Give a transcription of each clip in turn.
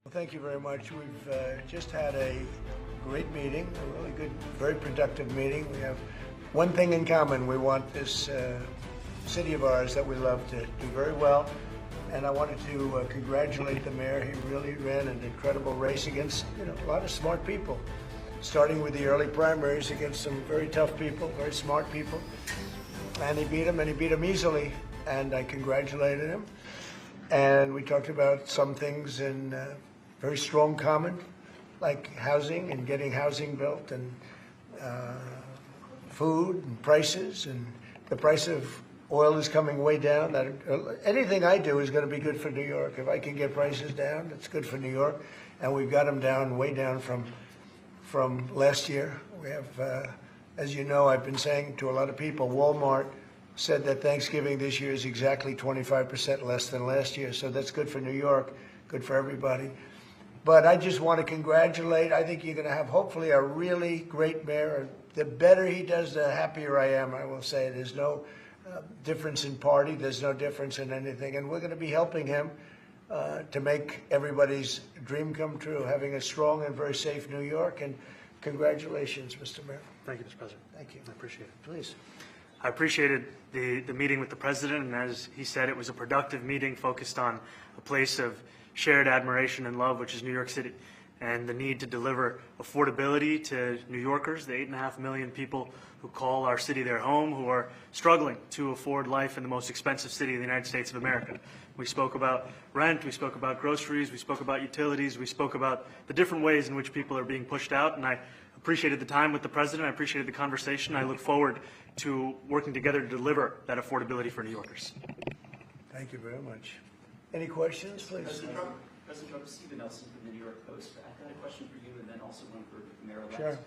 Well, thank you very much. We've just had a great meeting, a really good, very productive meeting. We have one thing in common. We want this city of ours that we love to do very well. And I wanted to congratulate the mayor. He really ran an incredible race against, a lot of smart people, starting with the early primaries against some very tough people, very smart people. And he beat them easily. And I congratulated him. And we talked about some things in very strong common, like housing and getting housing built, and food and prices, and the price of oil is coming way down. Anything I do is going to be good for New York. If I can get prices down, it's good for New York. And we've got them down, way down from last year. We have, as you know, I've been saying to a lot of people, Walmart said that Thanksgiving this year is exactly 25% less than last year. So that's good for New York, good for everybody. But I just want to congratulate. I think you're going to have, hopefully, a really great mayor. The better he does, the happier I am, I will say. There's no difference in party. There's no difference in anything. And we're going to be helping him to make everybody's dream come true, having a strong and very safe New York. And congratulations, Mr. Mayor. Thank you, Mr. President. Thank you. I appreciate it. Please. I appreciated the meeting with the president, and as he said, it was a productive meeting focused on a place of shared admiration and love, which is New York City, and the need to deliver affordability to New Yorkers, the 8.5 million people who call our city their home, who are struggling to afford life in the most expensive city in the United States of America. We spoke about rent, we spoke about groceries, we spoke about utilities, we spoke about the different ways in which people are being pushed out, and I appreciated the time with the president, I appreciated the conversation. I look forward to working together to deliver that affordability for New Yorkers. Thank you very much. Any questions, please? President Trump, Stephen Nelson from the New York Post. I've got a question for you and then also one for Mayor-elect. Sure.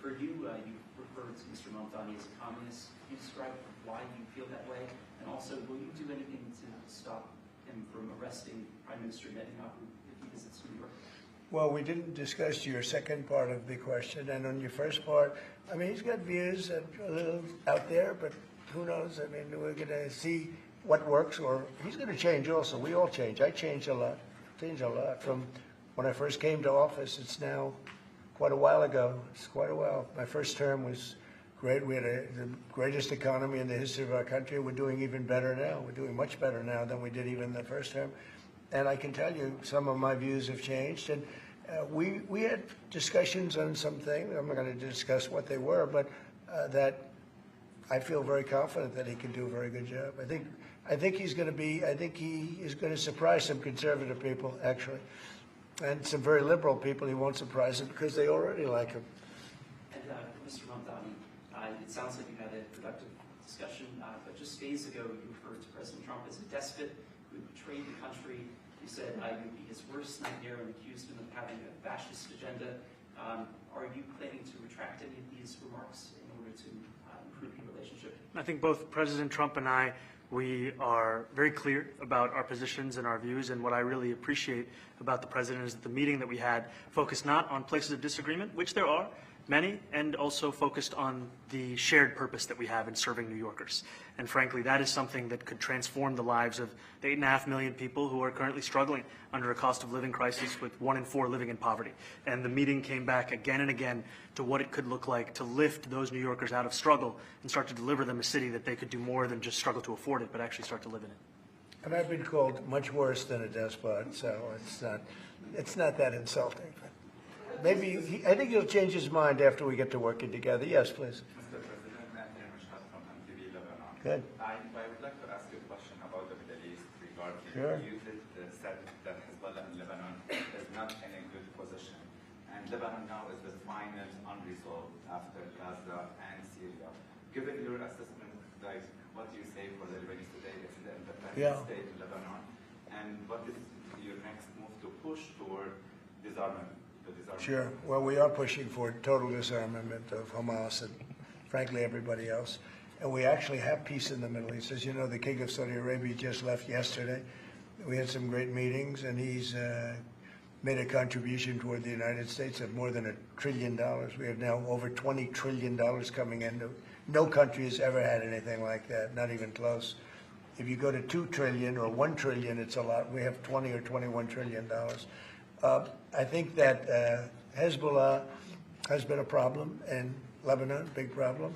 For you, you referred to Mr. Mamdani as a communist. Can you describe why you feel that way? And also, will you do anything to stop him from arresting Prime Minister Netanyahu if he visits New York? Well, we didn't discuss your second part of the question. And on your first part, I mean, he's got views that are a little out there, but who knows? I mean, we're going to see what works, or he's going to change also. We all change. I changed a lot. From when I first came to office. It's now quite a while ago. It's quite a while. My first term was great. We had the greatest economy in the history of our country. We're doing even better now. We're doing much better now than we did even the first term. And I can tell you some of my views have changed. And we had discussions on some things. I'm not going to discuss what they were, but that I feel very confident that he can do a very good job. I think he's going to be. I think he is going to surprise some conservative people, actually, and some very liberal people. He won't surprise them because they already like him. And Mr. Mamdani, it sounds like you had a productive discussion, but just days ago you referred to President Trump as a despot who betrayed the country. You said you would be his worst nightmare and accused him of having a fascist agenda. Are you planning to retract any of these remarks in order to improve your relationship? I think both President Trump and I, we are very clear about our positions and our views, and what I really appreciate about the president is that the meeting that we had focused not on places of disagreement, which there are many, and also focused on the shared purpose that we have in serving New Yorkers. And frankly, that is something that could transform the lives of the 8.5 million people who are currently struggling under a cost of living crisis, with 1 in 4 living in poverty. And the meeting came back again and again to what it could look like to lift those New Yorkers out of struggle and start to deliver them a city that they could do more than just struggle to afford it, but actually start to live in it. And I've been called much worse than a despot, so it's not that insulting. Maybe I think he'll change his mind after we get to working together. Yes, please. Mr. President, Mamdani from MTV Lebanon. Good. I would like to ask you a question about the Middle East regarding Sure. you said that Hezbollah in Lebanon is not in a good position, and Lebanon now is the final unresolved after Gaza and Syria. Given your assessment, like, what do you say for the Lebanese today? It's the independent state in Lebanon, and what is your next move to push toward disarmament? Sure. Well, we are pushing for total disarmament of Hamas and, frankly, everybody else. And we actually have peace in the Middle East. As you know, the King of Saudi Arabia just left yesterday. We had some great meetings, and he's made a contribution toward the United States of more than $1 trillion. We have now over $20 trillion coming in. No country has ever had anything like that, not even close. If you go to $2 trillion or $1 trillion, it's a lot. We have $20 or $21 trillion. I think that Hezbollah has been a problem in Lebanon, big problem.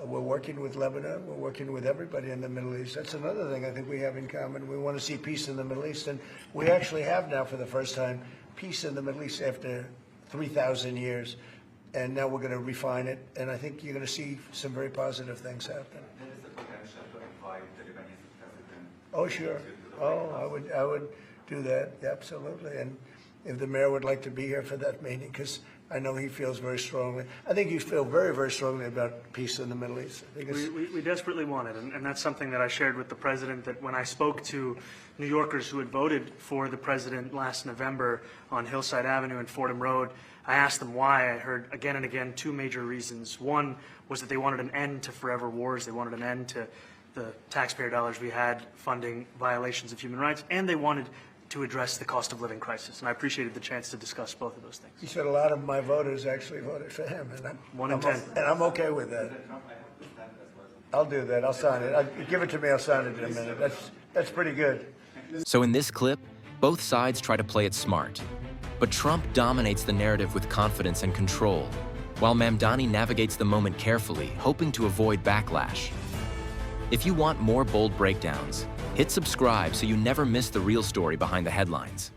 We're working with Lebanon. We're working with everybody in the Middle East. That's another thing I think we have in common. We want to see peace in the Middle East, and we actually have now, for the first time, peace in the Middle East after 3,000 years. And now we're going to refine it, and I think you're going to see some very positive things happen. There is a potential to invite the Lebanese president. Oh, sure. Oh, I would do that, absolutely. And if the mayor would like to be here for that meeting, because I know he feels very strongly. I think you feel very, very strongly about peace in the Middle East. I think it's, We desperately want it, and that's something that I shared with the president, that when I spoke to New Yorkers who had voted for the president last November on Hillside Avenue and Fordham Road, I asked them why. I heard again and again two major reasons. One was that they wanted an end to forever wars. They wanted an end to the taxpayer dollars we had funding violations of human rights, and they wanted to address the cost of living crisis. And I appreciated the chance to discuss both of those things. he said a lot of my voters actually voted for him, and One in 10. And I'm okay with that. I'll do that. I'll sign it. Give it to me. I'll sign it in a minute. That's pretty good. So in this clip, both sides try to play it smart. But Trump dominates the narrative with confidence and control, while Mamdani navigates the moment carefully, hoping to avoid backlash. If you want more bold breakdowns, hit subscribe so you never miss the real story behind the headlines.